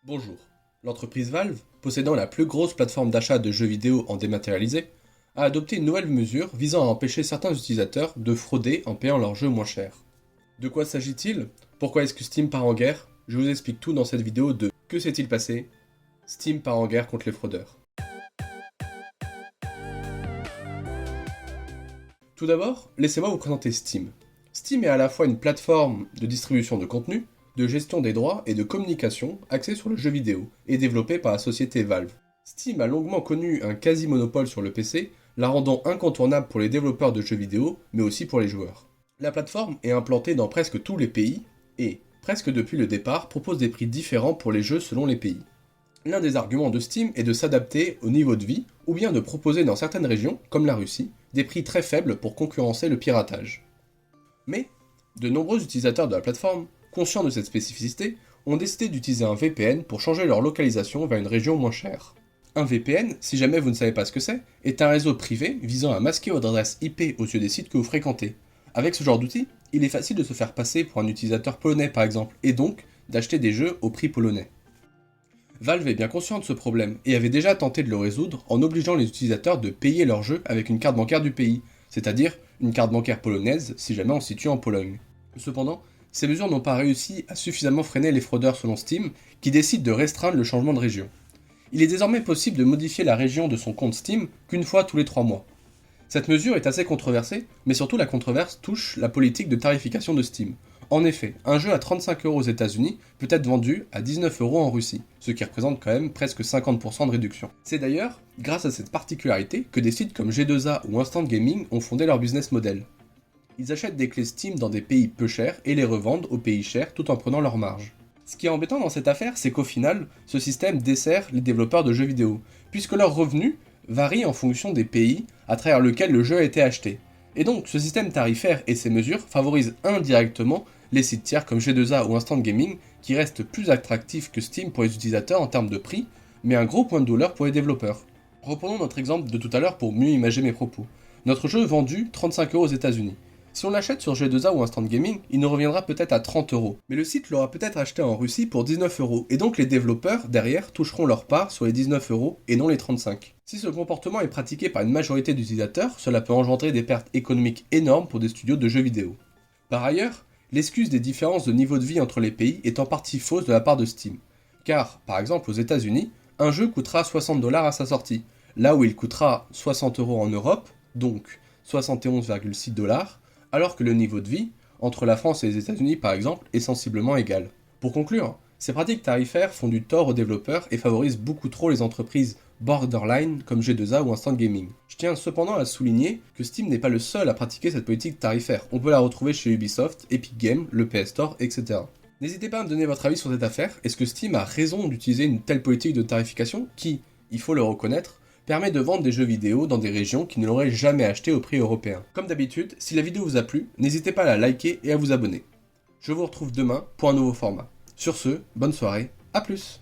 Bonjour. L'entreprise Valve, possédant la plus grosse plateforme d'achat de jeux vidéo en dématérialisé, a adopté une nouvelle mesure visant à empêcher certains utilisateurs de frauder en payant leurs jeux moins cher. De quoi s'agit-il? Pourquoi est-ce que Steam part en guerre? Je vous explique tout dans cette vidéo de Que s'est-il passé? Steam part en guerre contre les fraudeurs. Tout d'abord, laissez-moi vous présenter Steam. Steam est à la fois une plateforme de distribution de contenu, de gestion des droits et de communication axée sur le jeu vidéo et développée par la société Valve. Steam a longuement connu un quasi-monopole sur le PC, la rendant incontournable pour les développeurs de jeux vidéo, mais aussi pour les joueurs. La plateforme est implantée dans presque tous les pays et, presque depuis le départ, propose des prix différents pour les jeux selon les pays. L'un des arguments de Steam est de s'adapter au niveau de vie, ou bien de proposer dans certaines régions, comme la Russie, des prix très faibles pour concurrencer le piratage. Mais, de nombreux utilisateurs de la plateforme, conscients de cette spécificité, ont décidé d'utiliser un VPN pour changer leur localisation vers une région moins chère. Un VPN, si jamais vous ne savez pas ce que c'est, est un réseau privé visant à masquer votre adresse IP aux yeux des sites que vous fréquentez. Avec ce genre d'outil, il est facile de se faire passer pour un utilisateur polonais par exemple, et donc d'acheter des jeux au prix polonais. Valve est bien conscient de ce problème et avait déjà tenté de le résoudre en obligeant les utilisateurs de payer leurs jeux avec une carte bancaire du pays, c'est-à-dire une carte bancaire polonaise si jamais on se situe en Pologne. Cependant, ces mesures n'ont pas réussi à suffisamment freiner les fraudeurs selon Steam, qui décide de restreindre le changement de région. Il est désormais possible de modifier la région de son compte Steam qu'une fois tous les 3 mois. Cette mesure est assez controversée, mais surtout la controverse touche la politique de tarification de Steam. En effet, un jeu à 35€ aux États-Unis peut être vendu à 19€ en Russie, ce qui représente quand même presque 50% de réduction. C'est d'ailleurs grâce à cette particularité que des sites comme G2A ou Instant Gaming ont fondé leur business model. Ils achètent des clés Steam dans des pays peu chers et les revendent aux pays chers tout en prenant leur marge. Ce qui est embêtant dans cette affaire, c'est qu'au final, ce système dessert les développeurs de jeux vidéo, puisque leurs revenus varient en fonction des pays à travers lesquels le jeu a été acheté. Et donc, ce système tarifaire et ces mesures favorisent indirectement les sites tiers comme G2A ou Instant Gaming, qui restent plus attractifs que Steam pour les utilisateurs en termes de prix, mais un gros point de douleur pour les développeurs. Reprenons notre exemple de tout à l'heure pour mieux imaginer mes propos. Notre jeu est vendu 35€ aux États-Unis. Si on l'achète sur G2A ou Instant Gaming, il nous reviendra peut-être à 30€, mais le site l'aura peut-être acheté en Russie pour 19€, et donc les développeurs, derrière, toucheront leur part sur les 19€ et non les 35. Si ce comportement est pratiqué par une majorité d'utilisateurs, cela peut engendrer des pertes économiques énormes pour des studios de jeux vidéo. Par ailleurs, l'excuse des différences de niveau de vie entre les pays est en partie fausse de la part de Steam. Car, par exemple aux États-Unis, un jeu coûtera 60$ à sa sortie, là où il coûtera 60€ en Europe, donc 71,6$, alors que le niveau de vie, entre la France et les États-Unis par exemple, est sensiblement égal. Pour conclure, ces pratiques tarifaires font du tort aux développeurs et favorisent beaucoup trop les entreprises borderline comme G2A ou Instant Gaming. Je tiens cependant à souligner que Steam n'est pas le seul à pratiquer cette politique tarifaire. On peut la retrouver chez Ubisoft, Epic Games, le PS Store, etc. N'hésitez pas à me donner votre avis sur cette affaire. Est-ce que Steam a raison d'utiliser une telle politique de tarification qui, il faut le reconnaître, permet de vendre des jeux vidéo dans des régions qui ne l'auraient jamais acheté au prix européen? Comme d'habitude, si la vidéo vous a plu, n'hésitez pas à la liker et à vous abonner. Je vous retrouve demain pour un nouveau format. Sur ce, bonne soirée, à plus!